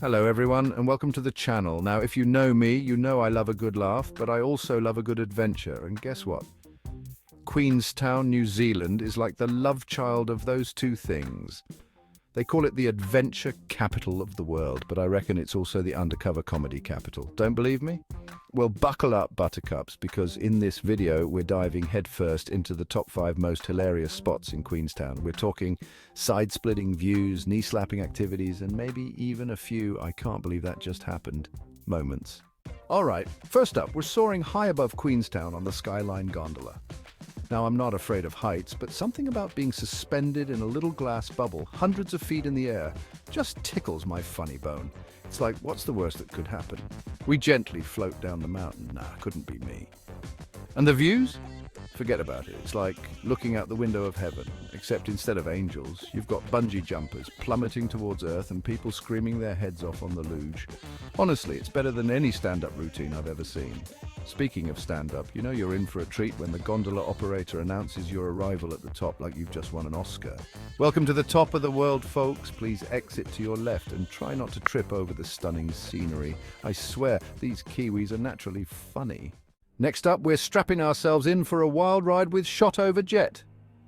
Hello everyone and welcome to the channel. Now if you know me, you know I love a good laugh, but I also love a good adventure. And guess what? Queenstown, New Zealand is like the love child of those two things. They call it the adventure capital of the world, but I reckon it's also the undercover comedy capital. Don't believe me? Well, buckle up, buttercups, because in this video we're diving headfirst into the top 5 most hilarious spots in Queenstown. We're talking side-splitting views, knee-slapping activities, and maybe even a few "I can't believe that just happened" moments. Alright, first up, we're soaring high above Queenstown on the Skyline Gondola. Now, I'm not afraid of heights, but something about being suspended in a little glass bubble hundreds of feet in the air just tickles my funny bone. It's like, what's the worst that could happen? We gently float down the mountain. Nah, couldn't be me. And the views? Forget about it. It's like looking out the window of heaven, except instead of angels, you've got bungee jumpers plummeting towards Earth and people screaming their heads off on the luge. Honestly, it's better than any stand-up routine I've ever seen. Speaking of stand-up, you know you're in for a treat when the gondola operator announces your arrival at the top like you've just won an Oscar. Welcome to the top of the world, folks. Please exit to your left and try not to trip over the stunning scenery. I swear, these Kiwis are naturally funny. Next up, we're strapping ourselves in for a wild ride with Shotover Jet.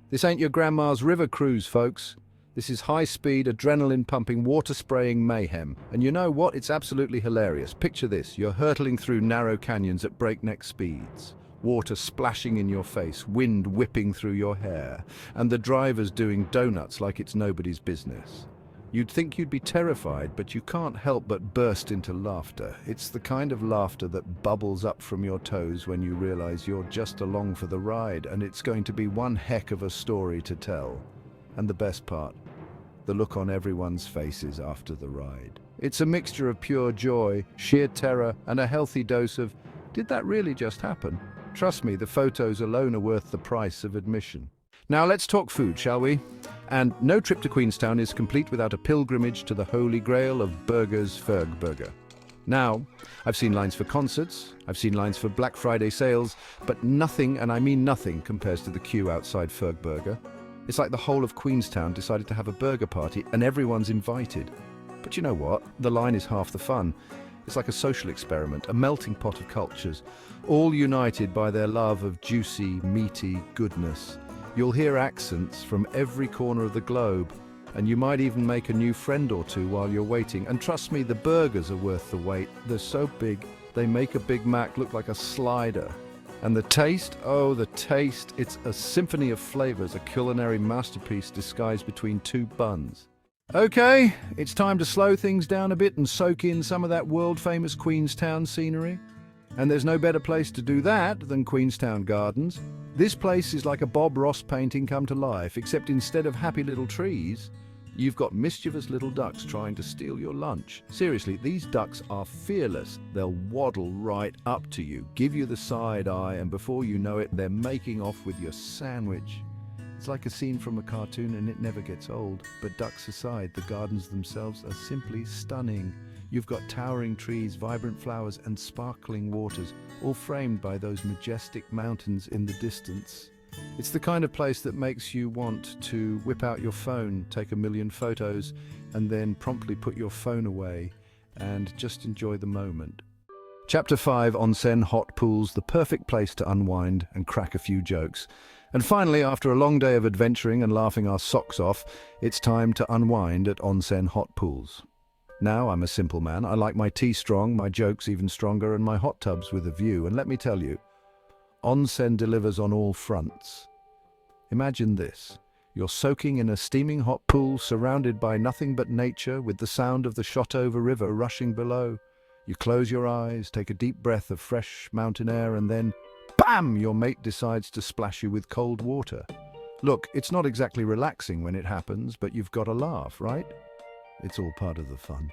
This ain't your grandma's river cruise, folks. This is high-speed, adrenaline-pumping, water-spraying mayhem. And you know what? It's absolutely hilarious. Picture this. You're hurtling through narrow canyons at breakneck speeds. Water splashing in your face, wind whipping through your hair, and the driver's doing donuts like it's nobody's business. You'd think you'd be terrified, but you can't help but burst into laughter. It's the kind of laughter that bubbles up from your toes when you realize you're just along for the ride, and it's going to be one heck of a story to tell. And the best part, the look on everyone's faces after the ride. It's a mixture of pure joy, sheer terror, and a healthy dose of, did that really just happen? Trust me, the photos alone are worth the price of admission. Now let's talk food, shall we? And no trip to Queenstown is complete without a pilgrimage to the holy grail of burgers, Ferg Burger. Now, I've seen lines for concerts, I've seen lines for Black Friday sales, but nothing, and I mean nothing, compares to the queue outside Ferg Burger. It's like the whole of Queenstown decided to have a burger party and everyone's invited. But you know what? The line is half the fun. It's like a social experiment, a melting pot of cultures, all united by their love of juicy, meaty goodness. You'll hear accents from every corner of the globe, and you might even make a new friend or two while you're waiting. And trust me, the burgers are worth the wait. They're so big, they make a Big Mac look like a slider. And the taste, oh, the taste, it's a symphony of flavors, a culinary masterpiece disguised between two buns. Okay, it's time to slow things down a bit and soak in some of that world-famous Queenstown scenery. And there's no better place to do that than Queenstown Gardens. This place is like a Bob Ross painting come to life, except instead of happy little trees, you've got mischievous little ducks trying to steal your lunch. Seriously, these ducks are fearless. They'll waddle right up to you, give you the side eye, and before you know it, they're making off with your sandwich. It's like a scene from a cartoon and it never gets old. But ducks aside, the gardens themselves are simply stunning. You've got towering trees, vibrant flowers, and sparkling waters, all framed by those majestic mountains in the distance. It's the kind of place that makes you want to whip out your phone, take a million photos, and then promptly put your phone away and just enjoy the moment. Chapter 5, Onsen Hot Pools, the perfect place to unwind and crack a few jokes. And finally, after a long day of adventuring and laughing our socks off, it's time to unwind at Onsen Hot Pools. Now, I'm a simple man. I like my tea strong, my jokes even stronger, and my hot tubs with a view. And let me tell you, onsen delivers on all fronts. Imagine this. You're soaking in a steaming hot pool surrounded by nothing but nature with the sound of the Shotover River rushing below. You close your eyes, take a deep breath of fresh mountain air, and then, bam! Your mate decides to splash you with cold water. Look, it's not exactly relaxing when it happens, but you've got to laugh, right? It's all part of the fun.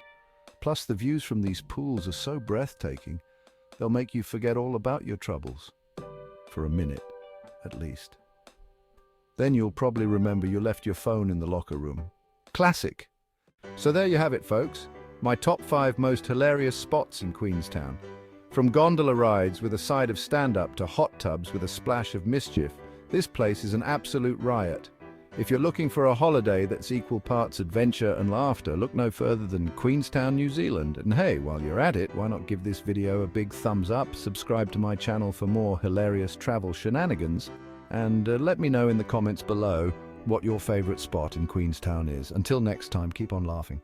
Plus, the views from these pools are so breathtaking, they'll make you forget all about your troubles. For a minute, at least. Then you'll probably remember you left your phone in the locker room. Classic. So there you have it, folks. My top 5 most hilarious spots in Queenstown. From gondola rides with a side of stand-up to hot tubs with a splash of mischief, this place is an absolute riot. If you're looking for a holiday that's equal parts adventure and laughter, look no further than Queenstown, New Zealand. And hey, while you're at it, why not give this video a big thumbs up, subscribe to my channel for more hilarious travel shenanigans, and let me know in the comments below what your favorite spot in Queenstown is. Until next time, keep on laughing.